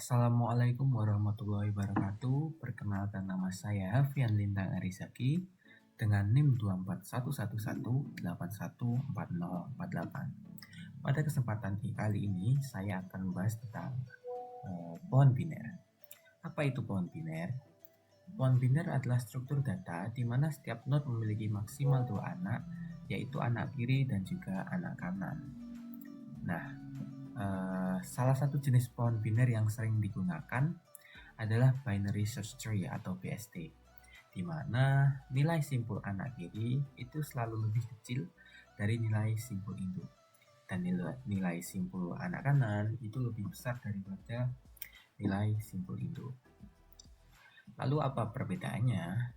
Assalamualaikum warahmatullahi wabarakatuh. Perkenalkan, nama saya Hafian Lintang Arizaki dengan NIM 24111814048. Pada kesempatan kali ini saya akan membahas tentang pohon biner. Apa itu pohon biner? Pohon biner adalah struktur data di mana setiap node memiliki maksimal 2 anak, yaitu anak kiri dan juga anak kanan. Nah, salah satu jenis pohon biner yang sering digunakan adalah binary search tree atau BST, di mana nilai simpul anak kiri itu selalu lebih kecil dari nilai simpul induk, dan nilai simpul anak kanan itu lebih besar daripada nilai simpul induk. Lalu apa perbedaannya?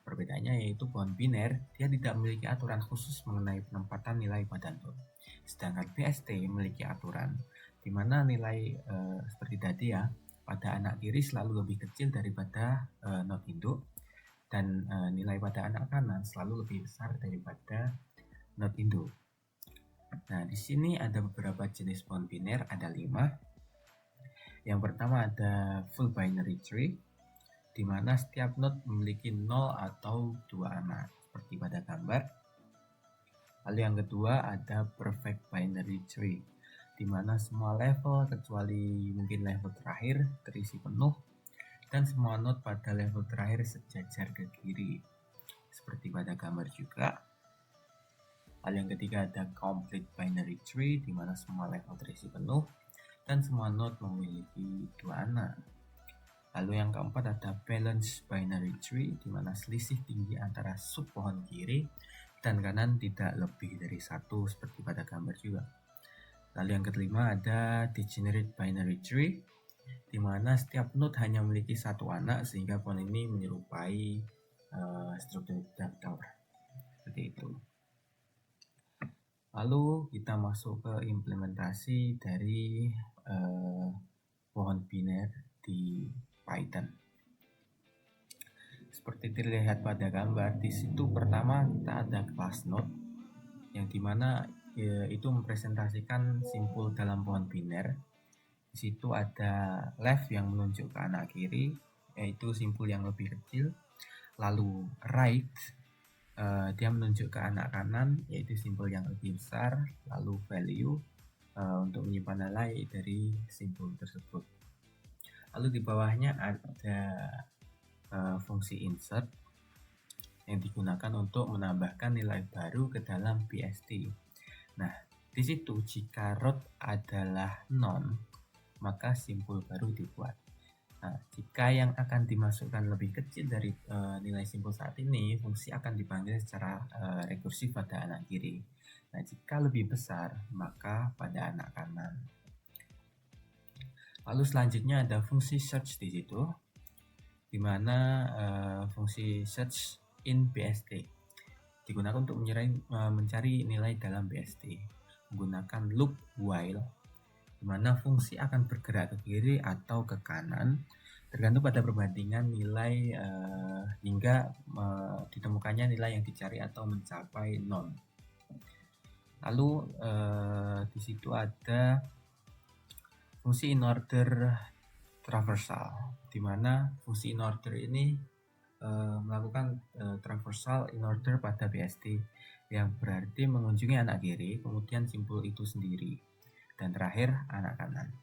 Perbedaannya yaitu pohon biner dia tidak memiliki aturan khusus mengenai penempatan nilai pada node. Sedangkan BST memiliki aturan di mana nilai seperti tadi ya, pada anak kiri selalu lebih kecil daripada node induk, dan nilai pada anak kanan selalu lebih besar daripada node induk. Nah, di sini ada beberapa jenis pohon biner, ada 5. Yang pertama ada full binary tree, di mana setiap node memiliki 0 atau 2 anak, seperti pada gambar. Lalu yang kedua ada perfect binary tree, di mana semua level kecuali mungkin level terakhir terisi penuh, dan semua node pada level terakhir sejajar ke kiri, seperti pada gambar juga. Lalu yang ketiga ada complete binary tree, di mana semua level terisi penuh, dan semua node memiliki 2 anak. Lalu yang keempat ada balanced binary tree, di mana selisih tinggi antara sub pohon kiri dan kanan tidak lebih dari 1, seperti pada gambar juga. Lalu yang kelima ada degenerate binary tree, di mana setiap node hanya memiliki 1 anak, sehingga pohon ini menyerupai struktur vektor seperti itu. Lalu kita masuk ke implementasi dari pohon biner di Python. Seperti terlihat pada gambar, di situ pertama kita ada class node, yang dimana itu mempresentasikan simpul dalam pohon biner. Di situ ada left yang menunjuk ke anak kiri, yaitu simpul yang lebih kecil. Lalu right, dia menunjuk ke anak kanan, yaitu simpul yang lebih besar. Lalu value untuk menyimpan nilai dari simpul tersebut. Lalu di bawahnya ada fungsi insert yang digunakan untuk menambahkan nilai baru ke dalam BST. Nah, di situ jika root adalah non, maka simpul baru dibuat. Nah, jika yang akan dimasukkan lebih kecil dari nilai simpul saat ini, fungsi akan dipanggil secara rekursif pada anak kiri. Nah, jika lebih besar, maka pada anak kanan. Lalu selanjutnya ada fungsi search di situ, di mana fungsi search in BST digunakan untuk mencari nilai dalam BST menggunakan loop while, di mana fungsi akan bergerak ke kiri atau ke kanan tergantung pada perbandingan nilai hingga ditemukannya nilai yang dicari atau mencapai 0. Lalu di situ ada fungsi in order traversal, di mana fungsi in order ini melakukan traversal in order pada BST, yang berarti mengunjungi anak kiri, kemudian simpul itu sendiri, dan terakhir anak kanan.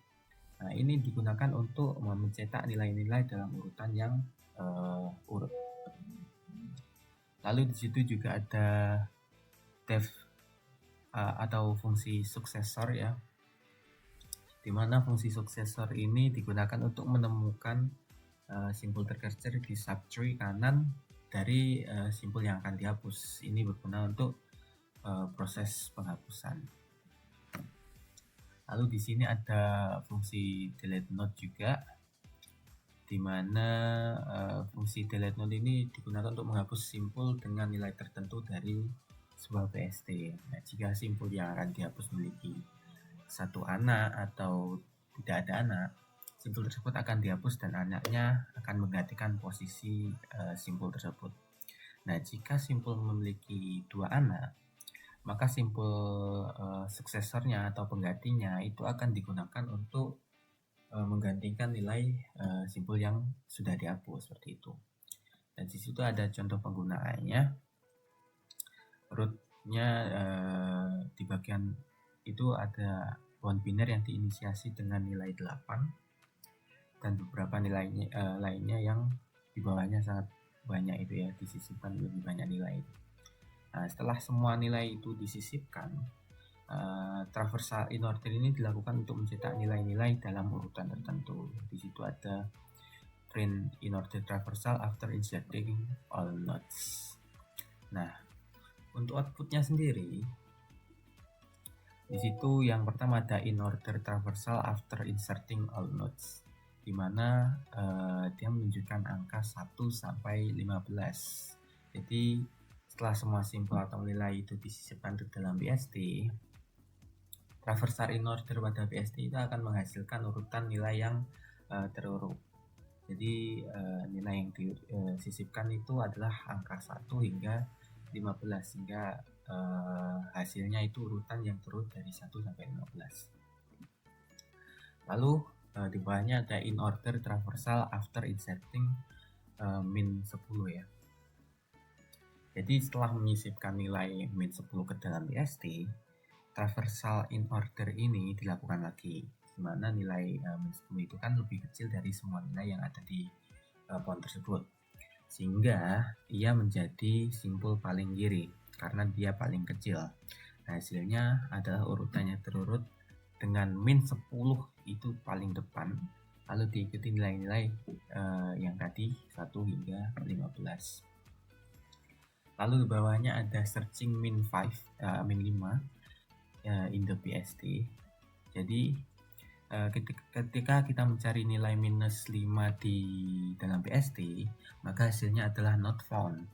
Nah, ini digunakan untuk mencetak nilai-nilai dalam urutan yang urut. Lalu di situ juga ada def atau fungsi suksesor ya, di mana fungsi suksesor ini digunakan untuk menemukan simpul tergeser di subtree kanan dari simpul yang akan dihapus. Ini berguna untuk proses penghapusan. Lalu di sini ada fungsi delete node juga, di mana fungsi delete node ini digunakan untuk menghapus simpul dengan nilai tertentu dari sebuah BST. Nah, jika simpul yang akan dihapus memiliki 1 anak atau tidak ada anak, simpul tersebut akan dihapus dan anaknya akan menggantikan posisi simpul tersebut. Nah, jika simpul memiliki 2 anak, maka simpul suksesornya atau penggantinya itu akan digunakan untuk menggantikan nilai simpul yang sudah dihapus seperti itu. Dan di situ ada contoh penggunaannya. Rootnya di bagian itu ada bond biner yang diinisiasi dengan nilai 8 dan beberapa nilainya lainnya yang di bawahnya sangat banyak itu ya, disisipkan lebih banyak nilai itu. Nah, setelah semua nilai itu disisipkan, traversal in order ini dilakukan untuk mencetak nilai-nilai dalam urutan tertentu. Di situ ada print in order traversal after inserting all nodes. Nah, untuk outputnya sendiri, di situ yang pertama ada in order traversal after inserting all nodes, di mana dia menunjukkan angka 1 sampai 15. Jadi setelah semua simpul atau nilai itu disisipkan ke dalam BST, traversal in order pada BST itu akan menghasilkan urutan nilai yang terurut. Jadi nilai yang disisipkan itu adalah angka 1 hingga 15, sehingga hasilnya itu urutan yang terurut dari 1 sampai 15. Lalu di bawahnya ada in order traversal after inserting min 10 ya. Jadi setelah menyisipkan nilai min 10 ke dalam BST, traversal in order ini dilakukan lagi, di mana nilai min 10 itu kan lebih kecil dari semua nilai yang ada di pohon tersebut, sehingga ia menjadi simpul paling kiri karena dia paling kecil. Nah, hasilnya adalah urutannya terurut dengan min 10 itu paling depan, lalu diikuti nilai-nilai yang tadi 1 hingga 15. Lalu di bawahnya ada searching min 5 in the BST. Jadi ketika kita mencari nilai minus 5 di dalam BST, maka hasilnya adalah not found.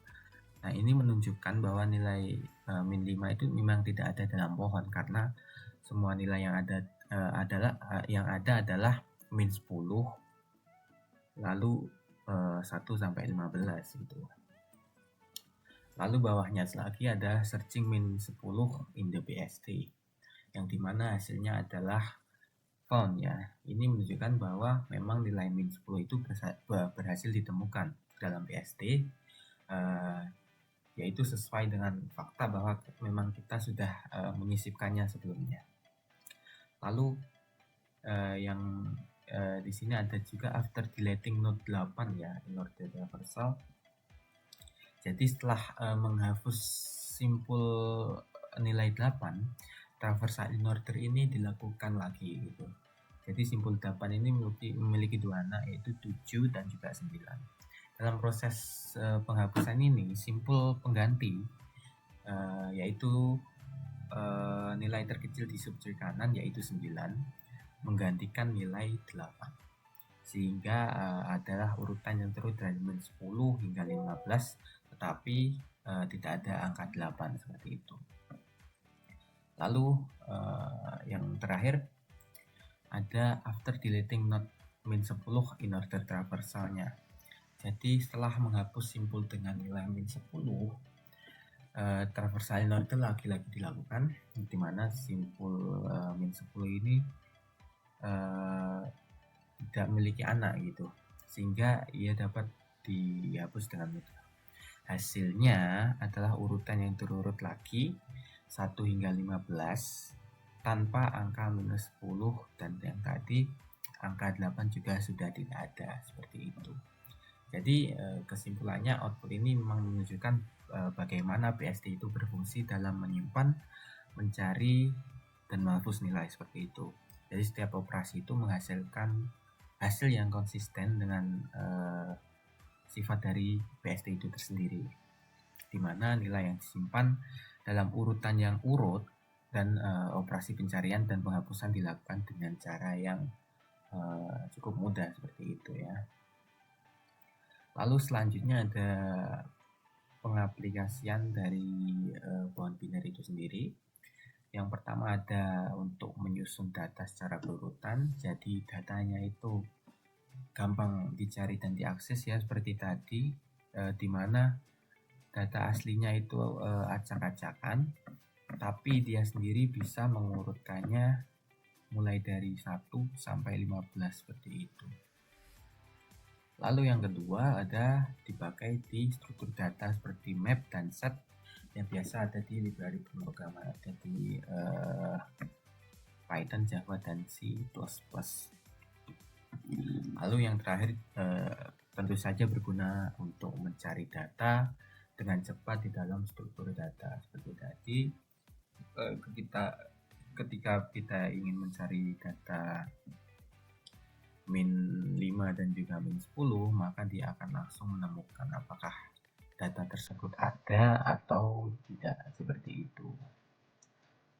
Nah, ini menunjukkan bahwa nilai min 5 itu memang tidak ada dalam pohon, karena semua nilai yang ada adalah min 10 lalu 1 sampai 15 gitu. Lalu bawahnya lagi ada searching min 10 in the BST, yang dimana hasilnya adalah found ya. Ini menunjukkan bahwa memang nilai min 10 itu berhasil ditemukan dalam BST, yaitu sesuai dengan fakta bahwa memang kita sudah menyisipkannya sebelumnya. Lalu yang di sini ada juga after deleting node 8 ya, in order traversal. Jadi setelah menghapus simpul nilai 8, traversal in order ini dilakukan lagi gitu. Jadi simpul 8 ini memiliki dua anak, yaitu 7 dan juga 9. Dalam proses penghapusan ini, simpul pengganti yaitu nilai terkecil di subtree kanan yaitu 9 menggantikan nilai 8, sehingga adalah urutan yang terus dari min 10 hingga 15, tetapi tidak ada angka 8 seperti itu. Lalu yang terakhir ada after deleting node min 10 in order traversalnya. Jadi setelah menghapus simpul dengan nilai min 10, traversal in order lagi-lagi dilakukan, di mana simpul min 10 ini tidak memiliki anak gitu, sehingga ia dapat dihapus dengan mudah. Hasilnya adalah urutan yang terurut lagi 1 hingga 15 tanpa angka minus 10, dan yang tadi angka 8 juga sudah tidak ada, seperti itu. Jadi kesimpulannya output ini memang menunjukkan bagaimana BST itu berfungsi dalam menyimpan, mencari, dan menghapus nilai seperti itu. Jadi setiap operasi itu menghasilkan hasil yang konsisten dengan sifat dari BST itu tersendiri, di mana nilai yang disimpan dalam urutan yang urut dan operasi pencarian dan penghapusan dilakukan dengan cara yang cukup mudah seperti itu ya. Lalu selanjutnya ada pengaplikasian dari pohon binary itu sendiri. Yang pertama ada untuk menyusun data secara berurutan. Jadi datanya itu gampang dicari dan diakses ya, seperti tadi, di mana data aslinya itu acak-acakan, tapi dia sendiri bisa mengurutkannya mulai dari 1 sampai 15 seperti itu. Lalu yang kedua ada dipakai di struktur data seperti map dan set yang biasa ada di library pemrograman, ada di Python, Java, dan C++. Lalu yang terakhir tentu saja berguna untuk mencari data dengan cepat di dalam struktur data. Seperti tadi ketika kita ingin mencari data min 5 dan juga min 10, maka dia akan langsung menemukan apakah data tersebut ada atau tidak, seperti itu.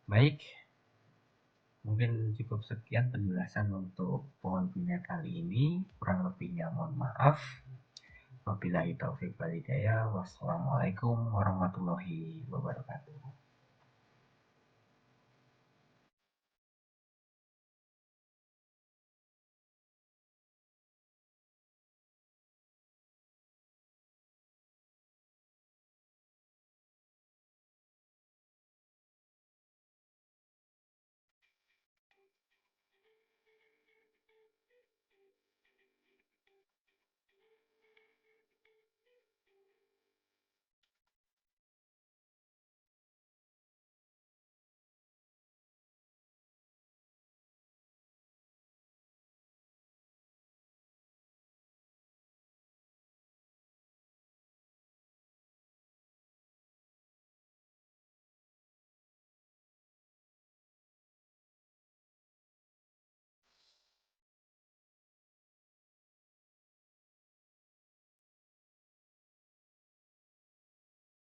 Baik, mungkin cukup sekian penjelasan untuk pohon biner kali ini. Kurang lebihnya mohon maaf. Wabillahi taufiq wal hidayah. Wassalamualaikum warahmatullahi wabarakatuh.